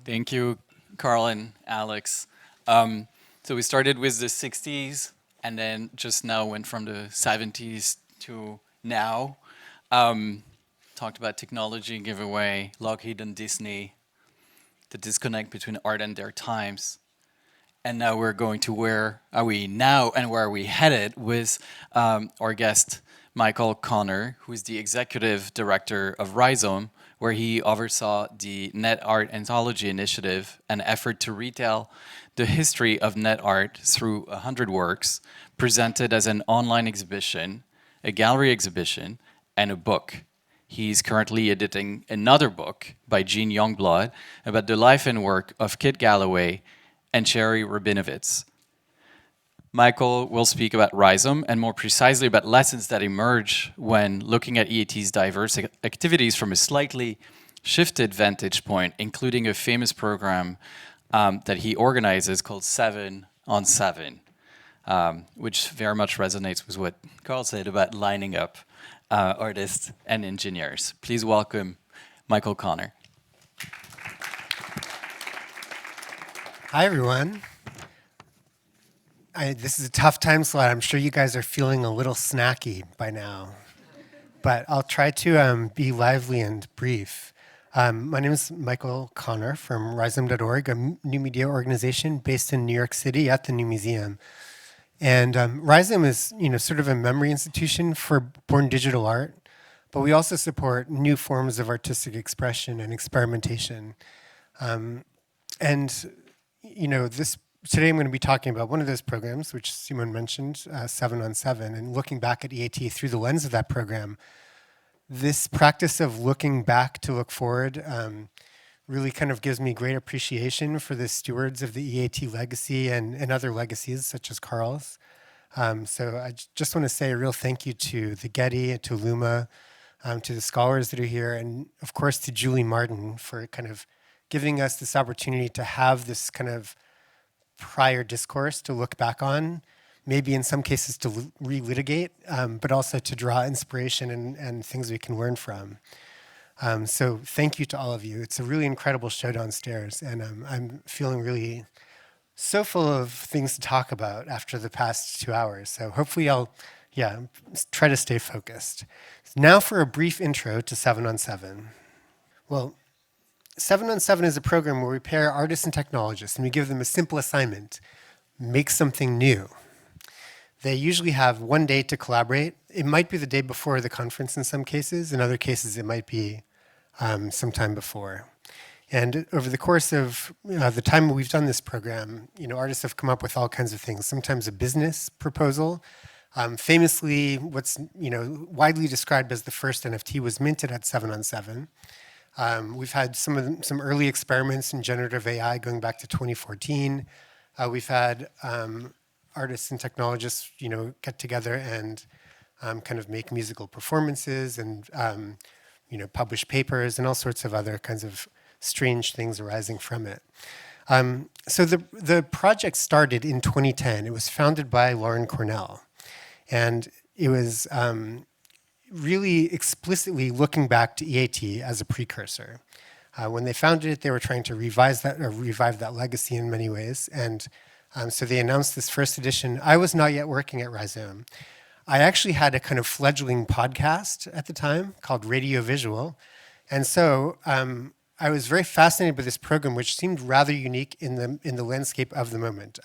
Thank you, Carl and Alex. So we started with the 60s and then just now went from the 70s to now. Talked about technology giveaway, Lockheed and Disney, the disconnect between art and their times. And now we're going to where are we now and where are we headed with our guest, Michael Connor, who is the executive director of Rhizome, where he oversaw the Net Art Anthology Initiative, an effort to retell the history of net art through 100 works, presented as an online exhibition, a gallery exhibition, and a book. He's currently editing another book by Jean Youngblood about the life and work of Kit Galloway and Sherry Rabinowitz. Michael will speak about Rhizome and more precisely about lessons that emerge when looking at E.A.T's diverse activities from a slightly shifted vantage point, including a famous program that he organizes called 7 on 7, which very much resonates with what Carl said about lining up artists and engineers. Please welcome Michael Connor. Hi, everyone. This is a tough time slot. I'm sure you guys are feeling a little snacky by now, but I'll try to be lively and brief. My name is Michael Connor from Rhizome.org, a new media organization based in New York City at the New Museum. And Rhizome is, sort of a memory institution for born digital art, but we also support new forms of artistic expression and experimentation. Today I'm going to be talking about one of those programs, which Simon mentioned, 7 on 7, and looking back at E.A.T. through the lens of that program. This practice of looking back to look forward really kind of gives me great appreciation for the stewards of the E.A.T. legacy and other legacies, such as Carl's. So I just want to say a real thank you to the Getty and to LUMA, to the scholars that are here, and of course to Julie Martin for kind of giving us this opportunity to have this kind of prior discourse to look back on, maybe in some cases to relitigate, but also to draw inspiration and things we can learn from. So thank you to all of you. It's a really incredible show downstairs, and I'm feeling really so full of things to talk about after the past 2 hours. So hopefully I'll try to stay focused. Now for a brief intro to 7 on 7. Well, 7 on 7 is a program where we pair artists and technologists, and we give them a simple assignment: make something new. They usually have one day to collaborate. It might be the day before the conference in some cases. In other cases, it might be sometime before. And over the course of the time we've done this program, artists have come up with all kinds of things. Sometimes a business proposal. Famously, what's widely described as the first NFT was minted at 7 on 7. We've had some early experiments in generative AI going back to 2014. We've had artists and technologists, get together and kind of make musical performances and publish papers and all sorts of other kinds of strange things arising from it. So the project started in 2010. It was founded by Lauren Cornell, and it was really explicitly looking back to E.A.T. as a precursor. When they founded it, they were trying to revive that legacy in many ways. And so they announced this first edition. I was not yet working at Rhizome. I actually had a kind of fledgling podcast at the time called Radio Visual. And so I was very fascinated by this program, which seemed rather unique in the landscape of the moment.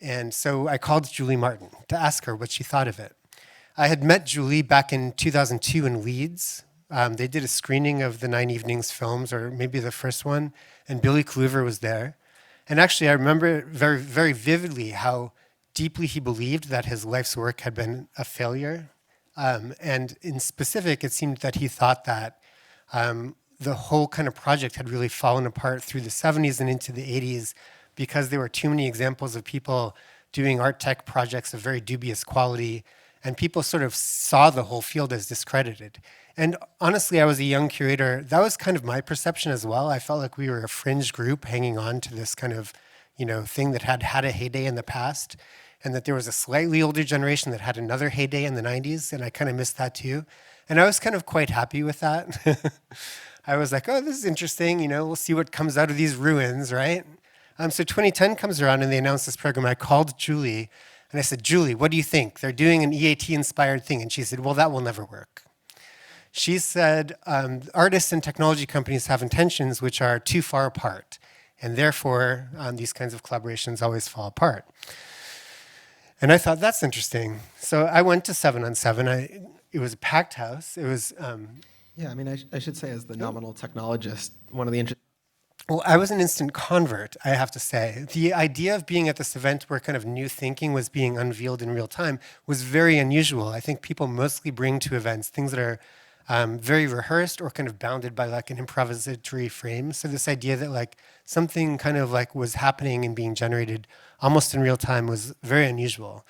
And so I called Julie Martin to ask her what she thought of it. I had met Julie back in 2002 in Leeds. They did a screening of the 9 Evenings films, or maybe the first one, and Billy Kluver was there. And actually, I remember very, very vividly how deeply he believed that his life's work had been a failure. And in specific, it seemed that he thought that the whole kind of project had really fallen apart through the 70s and into the 80s because there were too many examples of people doing art tech projects of very dubious quality, and people sort of saw the whole field as discredited. And honestly, I was a young curator. That was kind of my perception as well. I felt like we were a fringe group hanging on to this kind of, thing that had had a heyday in the past, and that there was a slightly older generation that had another heyday in the 90s, and I kind of missed that too. And I was kind of quite happy with that. I was like, oh, this is interesting. We'll see what comes out of these ruins, right? So 2010 comes around and they announced this program. I called Julie and I said, Julie, what do you think? They're doing an EAT inspired thing. And she said, well, that will never work. She said, artists and technology companies have intentions which are too far apart. And therefore, these kinds of collaborations always fall apart. And I thought, that's interesting. So I went to 7 on 7. It was a packed house. It was... Yeah, I mean, I should say as the nominal technologist, one of the Well, I was an instant convert, I have to say. The idea of being at this event where kind of new thinking was being unveiled in real time was very unusual. I think people mostly bring to events things that are very rehearsed or kind of bounded by like an improvisatory frame. So this idea that like something kind of like was happening and being generated almost in real time was very unusual.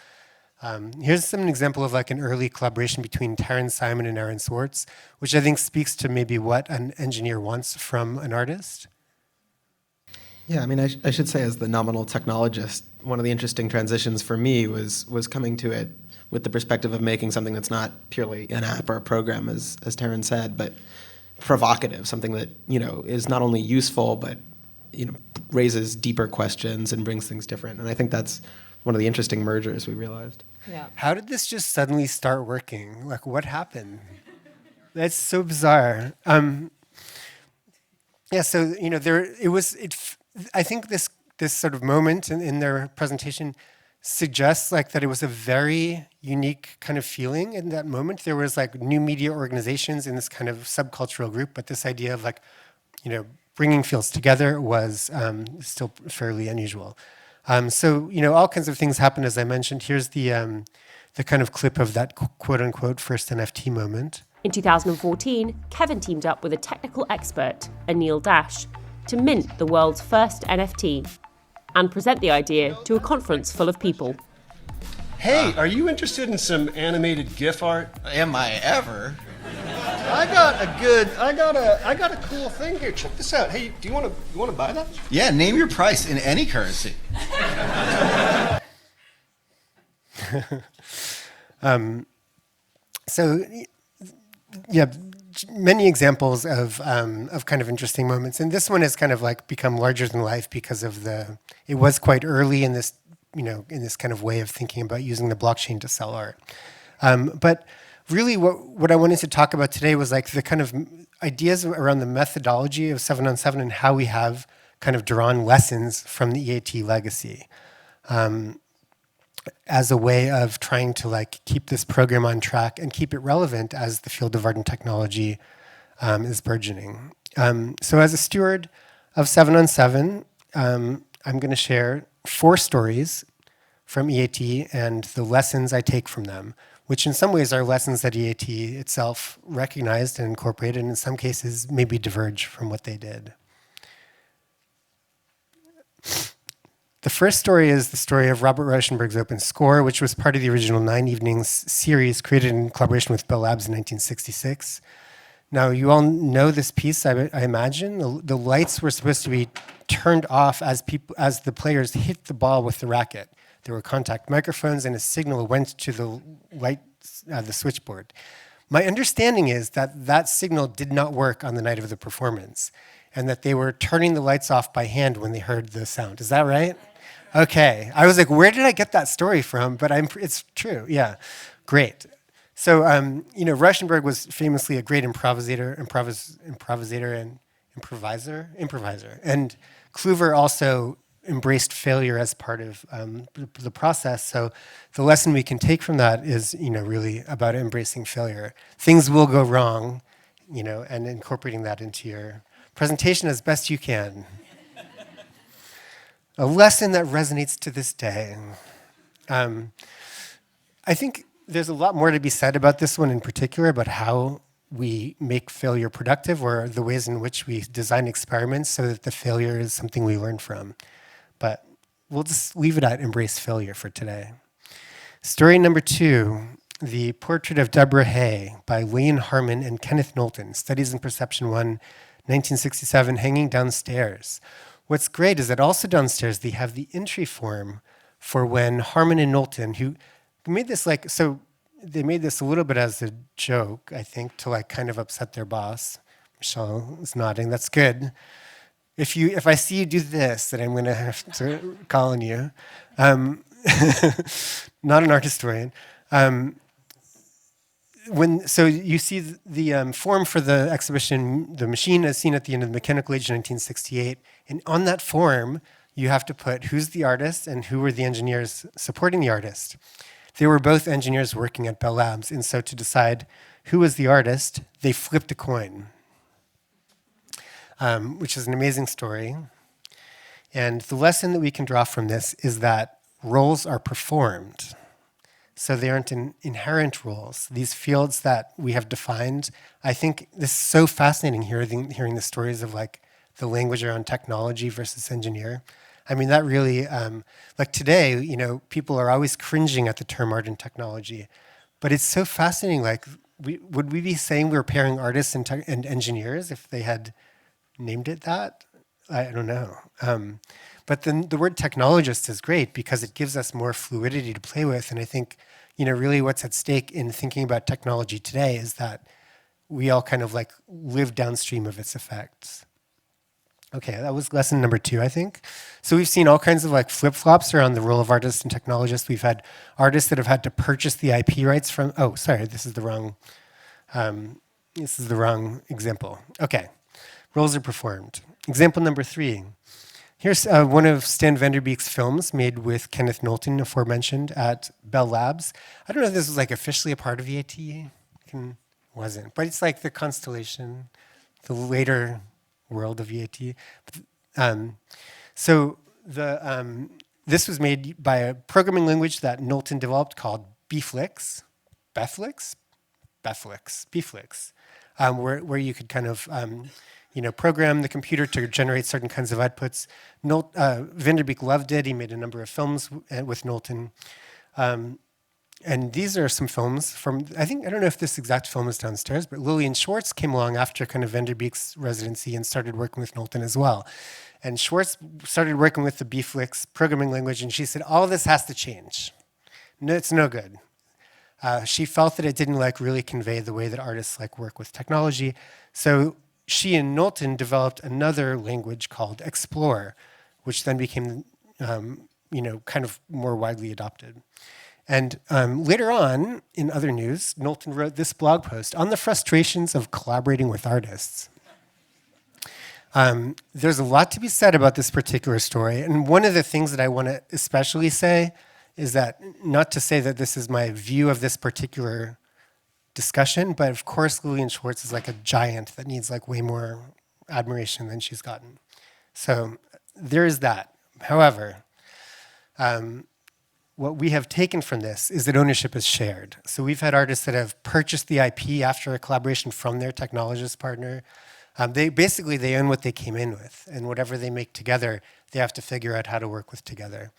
Here's an example of like an early collaboration between Taryn Simon and Aaron Swartz, which I think speaks to maybe what an engineer wants from an artist. Yeah, I mean, I should say as the nominal technologist, one of the interesting transitions for me was coming to it with the perspective of making something that's not purely an app or a program, as Taryn said, but provocative, something that, is not only useful, but, raises deeper questions and brings things different. And I think that's one of the interesting mergers we realized. Yeah. How did this just suddenly start working? Like, what happened? That's so bizarre. Yeah, so I think this sort of moment in their presentation suggests like that it was a very unique kind of feeling in that moment. There was like new media organizations in this kind of subcultural group, but this idea of like, bringing fields together was still fairly unusual. So, all kinds of things happened, as I mentioned. Here's the kind of clip of that quote-unquote first NFT moment. In 2014, Kevin teamed up with a technical expert, Anil Dash, to mint the world's first NFT and present the idea to a conference full of people. Hey, are you interested in some animated GIF art? Am I ever? I got a cool thing here. Check this out. Hey, do you want to buy that? Yeah, name your price in any currency. So, yeah, many examples of kind of interesting moments, and this one has kind of like become larger than life because of it was quite early in this, in this kind of way of thinking about using the blockchain to sell art. But really, what I wanted to talk about today was like the kind of ideas around the methodology of 7 on 7 and how we have kind of drawn lessons from the EAT legacy. As a way of trying to like keep this program on track and keep it relevant as the field of art and technology is burgeoning. So as a steward of 7 on 7, I'm going to share 4 stories from EAT and the lessons I take from them, which in some ways are lessons that EAT itself recognized and incorporated, and in some cases maybe diverge from what they did. The first story is the story of Robert Rauschenberg's Open Score, which was part of the original 9 Evenings series created in collaboration with Bell Labs in 1966. Now, you all know this piece, I imagine. The lights were supposed to be turned off as the players hit the ball with the racket. There were contact microphones, and a signal went to the the switchboard. My understanding is that signal did not work on the night of the performance, and that they were turning the lights off by hand when they heard the sound. Is that right? Okay. I was like, where did I get that story from? But it's true. Yeah. Great. So, Rauschenberg was famously a great improviser. And Kluver also embraced failure as part of the process. So the lesson we can take from that is, really about embracing failure. Things will go wrong, and incorporating that into your presentation as best you can. A lesson that resonates to this day. I think there's a lot more to be said about this one in particular, about how we make failure productive, or the ways in which we design experiments so that the failure is something we learn from. But we'll just leave it at embrace failure for today. Story number 2, The Portrait of Deborah Hay by Wayne Harmon and Kenneth Knowlton, Studies in Perception 1, 1967, hanging downstairs. What's great is that also downstairs they have the entry form for when Harmon and Knowlton, who made this they made this a little bit as a joke, I think, to like kind of upset their boss. Michelle is nodding. That's good. If I see you do this, then I'm going to have to call on you. Not an art historian. So you see the form for the exhibition, The Machine as Seen at the End of the Mechanical Age, 1968. And on that form, you have to put who's the artist and who were the engineers supporting the artist. They were both engineers working at Bell Labs. And so to decide who was the artist, they flipped a coin, which is an amazing story. And the lesson that we can draw from this is that roles are performed. So they aren't inherent roles. These fields that we have defined, I think this is so fascinating hearing the stories of like the language around technology versus engineer. I mean, that really, like today, you know, people are always cringing at the term art and technology, but it's so fascinating. Like, would we be saying we were pairing artists and engineers if they had named it that? I don't know. But then the word technologist is great because it gives us more fluidity to play with. And I think, you know, really what's at stake in thinking about technology today is that we all kind of like live downstream of its effects. Okay, that was lesson number 2, I think. So we've seen all kinds of like flip-flops around the role of artist and technologist. We've had artists that have had to purchase the IP rights from, oh, sorry, this is the wrong example. Okay, roles are performed. Example number 3. Here's one of Stan Vanderbeek's films made with Kenneth Knowlton, aforementioned, at Bell Labs. I don't know if this was like officially a part of E.A.T. Wasn't, but it's like the constellation, the later world of E.A.T. This was made by a programming language that Knowlton developed called Bflix, where you could kind of program the computer to generate certain kinds of outputs. Vanderbeek loved it. He made a number of films with Knowlton. And these are some films from, I don't know if this exact film is downstairs, but Lillian Schwartz came along after kind of Vanderbeek's residency and started working with Knowlton as well. And Schwartz started working with the Bflix programming language, and she said, all this has to change. No, it's no good. She felt that it didn't like really convey the way that artists like work with technology. So she and Knowlton developed another language called Explore, which then became, kind of more widely adopted. And later on, in other news, Knowlton wrote this blog post on the frustrations of collaborating with artists. There's a lot to be said about this particular story. And one of the things that I want to especially say is that, not to say that this is my view of this particular discussion, but of course Lillian Schwartz is like a giant that needs like way more admiration than she's gotten. So there is that. However, what we have taken from this is that ownership is shared. So we've had artists that have purchased the IP after a collaboration from their technologist partner. They own what they came in with, and whatever they make together, they have to figure out how to work with together.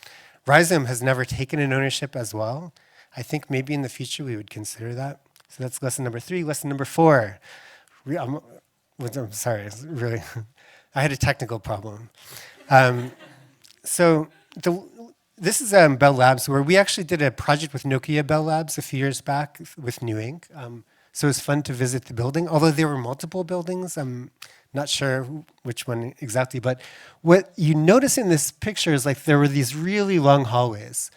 Rhizome has never taken an ownership as well. I think maybe in the future we would consider that. So that's lesson number 3. Lesson number 4. I'm sorry, really, I had a technical problem. This is Bell Labs, where we actually did a project with Nokia Bell Labs a few years back with New Ink. So it was fun to visit the building, although there were multiple buildings. I'm not sure which one exactly, but what you notice in this picture is like there were these really long hallways.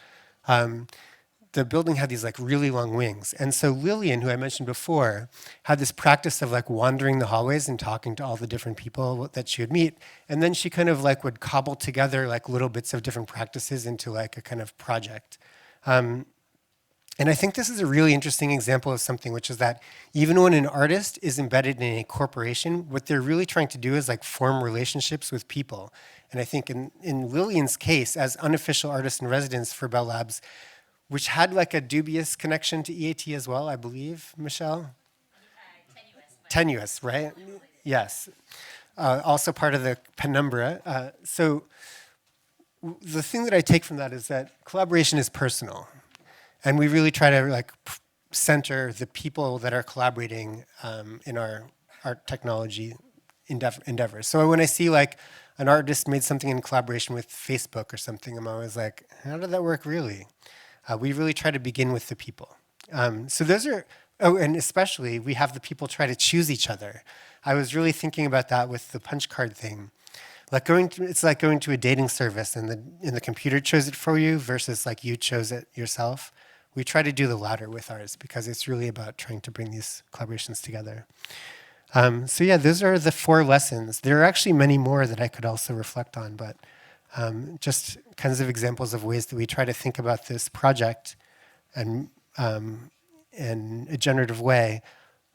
The building had these like really long wings. And so Lillian, who I mentioned before, had this practice of like wandering the hallways and talking to all the different people that she would meet. And then she kind of like would cobble together like little bits of different practices into like a kind of project. And I think this is a really interesting example of something, which is that even when an artist is embedded in a corporation, what they're really trying to do is like form relationships with people. And I think in Lillian's case, as unofficial artist in residence for Bell Labs, which had like a dubious connection to E.A.T. as well, I believe, Michelle? Tenuous, right? Yes. Also part of the penumbra. So the thing that I take from that is that collaboration is personal. And we really try to like center the people that are collaborating in our technology endeavors. So when I see like an artist made something in collaboration with Facebook or something, I'm always like, how did that work really? We really try to begin with the people. So those are, oh, and especially we have the people try to choose each other. I was really thinking about that with the punch card thing. Like it's like going to a dating service and the computer chose it for you versus like you chose it yourself. We try to do the latter with ours because it's really about trying to bring these collaborations together. So yeah, those are the 4 lessons. There are actually many more that I could also reflect on, but just kinds of examples of ways that we try to think about this project and in a generative way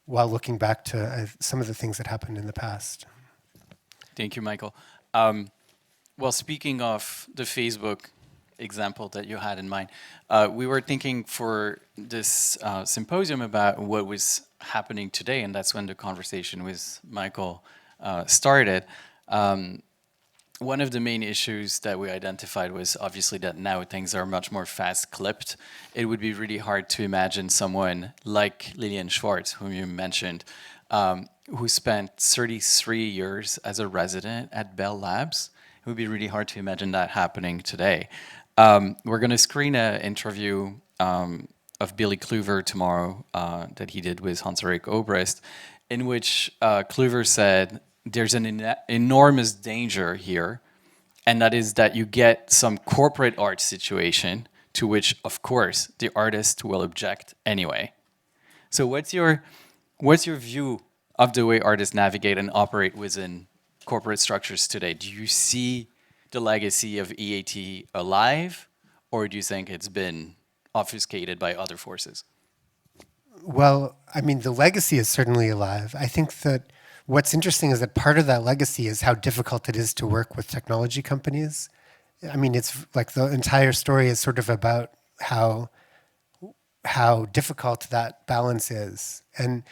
while looking back to some of the things that happened in the past. Thank you, Michael. Well, speaking of the Facebook example that you had in mind, we were thinking for this symposium about what was happening today, and that's when the conversation with Michael started. One of the main issues that we identified was obviously that now things are much more fast-clipped. It would be really hard to imagine someone like Lillian Schwartz, whom you mentioned, who spent 33 years as a resident at Bell Labs. It would be really hard to imagine that happening today. We're going to screen an interview of Billy Kluver tomorrow that he did with Hans-Erik Obrist, in which Kluver said, there's an enormous danger here, and that is that you get some corporate art situation to which, of course, the artist will object anyway. So what's your view of the way artists navigate and operate within corporate structures today? Do you see the legacy of E.A.T alive, or do you think it's been obfuscated by other forces? Well, I mean, the legacy is certainly alive. I think that what's interesting is that part of that legacy is how difficult it is to work with technology companies. I mean, it's like the entire story is sort of about how difficult that balance is. And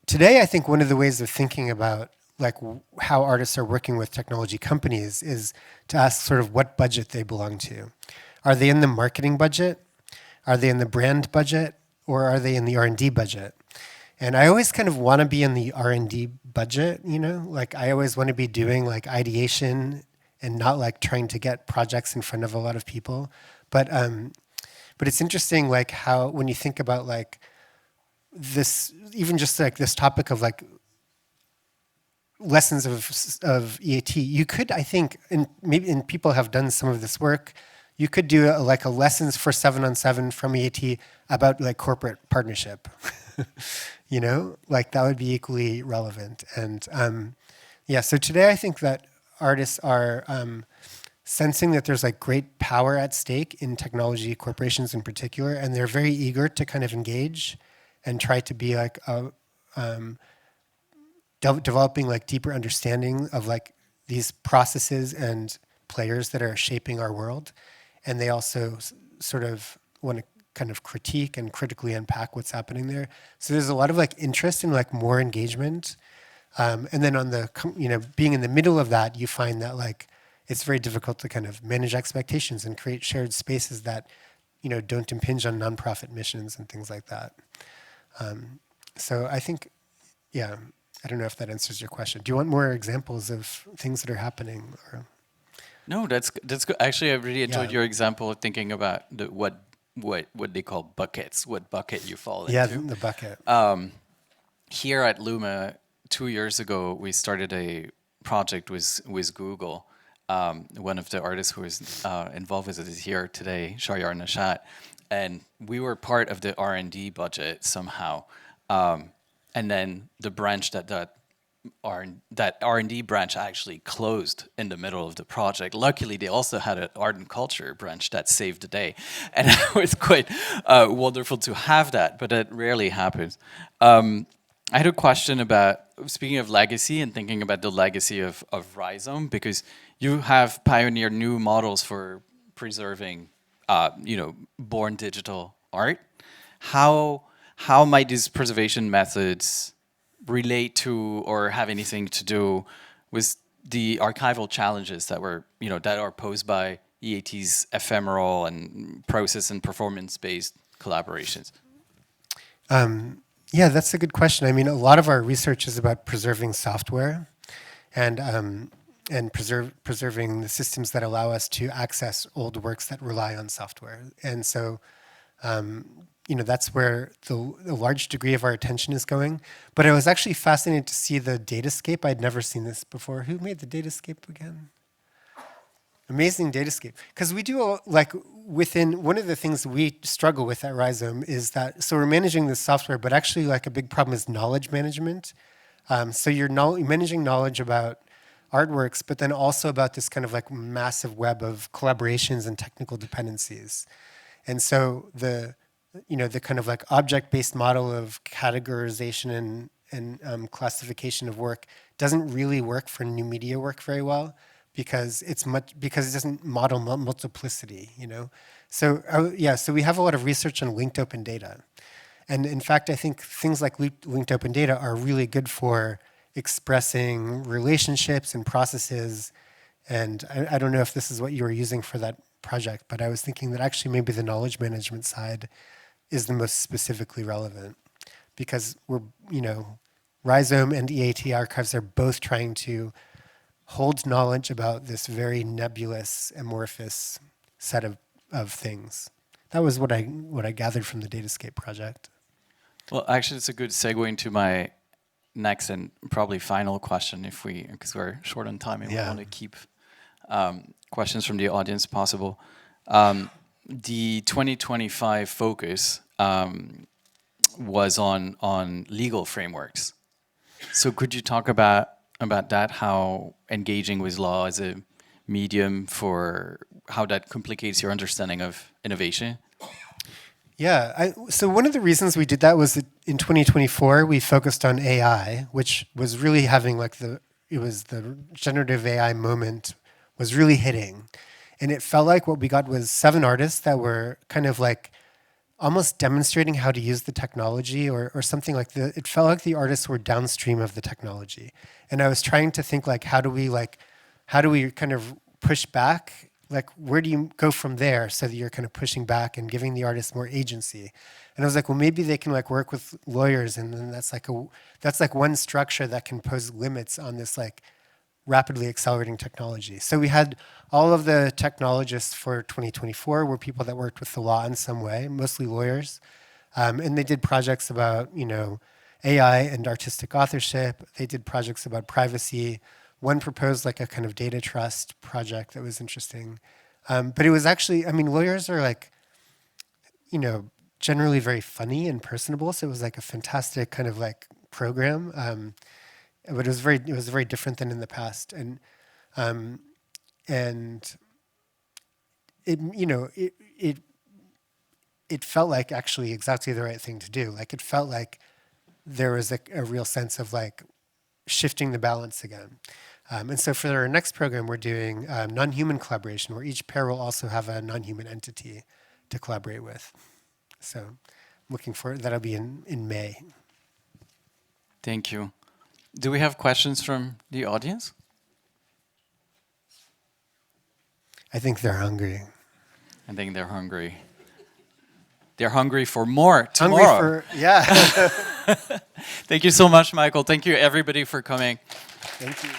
today, I think one of the ways of thinking about like how artists are working with technology companies is to ask sort of what budget they belong to. Are they in the marketing budget? Are they in the brand budget? Or are they in the R&D budget? And I always kind of want to be in the R&D budget, you know? Like I always want to be doing like ideation and not like trying to get projects in front of a lot of people. But it's interesting like how when you think about like this, even just like this topic of like lessons of E.A.T, you could, I think, and people have done some of this work, you could do like a lessons for 7-on-7 from E.A.T about like corporate partnership. You know, like that would be equally relevant. And yeah, so today I think that artists are sensing that there's like great power at stake in technology corporations in particular, and they're very eager to kind of engage and try to be like developing like deeper understanding of like these processes and players that are shaping our world. And they also sort of want to kind of critique and critically unpack what's happening there. So there's a lot of like interest in like more engagement. And then on the, you know, being in the middle of that, you find that like, it's very difficult to kind of manage expectations and create shared spaces that, you know, don't impinge on nonprofit missions and things like that. So I think, yeah, I don't know if that answers your question. Do you want more examples of things that are happening? Or? No, that's good. Actually, I really enjoyed your example of thinking about what they call buckets, what bucket you fall into. Yeah, the bucket. Here at LUMA, 2 years ago, we started a project with Google. One of the artists who is involved with it is here today, Sharyar Nashat, and we were part of the R&D budget somehow. And then the branch that R&D branch actually closed in the middle of the project. Luckily, they also had an art and culture branch that saved the day. And it was quite wonderful to have that, but it rarely happens. I had a question about, speaking of legacy and thinking about the legacy of Rhizome, because you have pioneered new models for preserving, born digital art. How might these preservation methods relate to or have anything to do with the archival challenges that are posed by E.A.T's ephemeral and process and performance-based collaborations? Yeah, that's a good question. I mean, a lot of our research is about preserving software and preserving the systems that allow us to access old works that rely on software. And so That's where the large degree of our attention is going. But I was actually fascinated to see the datascape. I'd never seen this before. Who made the datascape again? Amazing datascape. Because we do, within, one of the things we struggle with at Rhizome is that, so we're managing this software, but actually a big problem is knowledge management. So you're managing knowledge about artworks, but then also about this kind of massive web of collaborations and technical dependencies. And so the kind of object-based model of categorization and classification of work doesn't really work for new media work very well because it doesn't model multiplicity, So so we have a lot of research on linked open data. And in fact, I think things like linked open data are really good for expressing relationships and processes. And I don't know if this is what you were using for that project, but I was thinking that actually maybe the knowledge management side is the most specifically relevant because Rhizome and E.A.T archives are both trying to hold knowledge about this very nebulous, amorphous set of things. That was what I gathered from the Datascape project. Well, actually, it's a good segue into my next and probably final question, because we're short on time and we want to keep questions from the audience possible. The 2025 focus was on legal frameworks. So could you talk about that, how engaging with law as a medium for how that complicates your understanding of innovation? Yeah, so one of the reasons we did that was that in 2024, we focused on AI, which was really having the generative AI moment was really hitting. And it felt like what we got was 7 artists that were kind of almost demonstrating how to use the technology or something it felt like the artists were downstream of the technology. And I was trying to think how do we kind of push back? Where do you go from there so that you're kind of pushing back and giving the artists more agency? And I was well, maybe they can work with lawyers, and then that's one structure that can pose limits on this rapidly accelerating technology. So we had all of the technologists for 2024 were people that worked with the law in some way, mostly lawyers, and they did projects about AI and artistic authorship. They did projects about privacy. One proposed a kind of data trust project that was interesting. But it was actually, lawyers are generally very funny and personable. So it was a fantastic kind of program. But it was very different than in the past. And it felt like actually exactly the right thing to do. It felt like there was a real sense of shifting the balance again. And so for our next program, we're doing non-human collaboration, where each pair will also have a non-human entity to collaborate with. So I'm looking forward, that'll be in May. Thank you. Do we have questions from the audience? I think they're hungry. I think they're hungry. They're hungry for more tomorrow. Yeah. Thank you so much, Michael. Thank you, everybody, for coming. Thank you.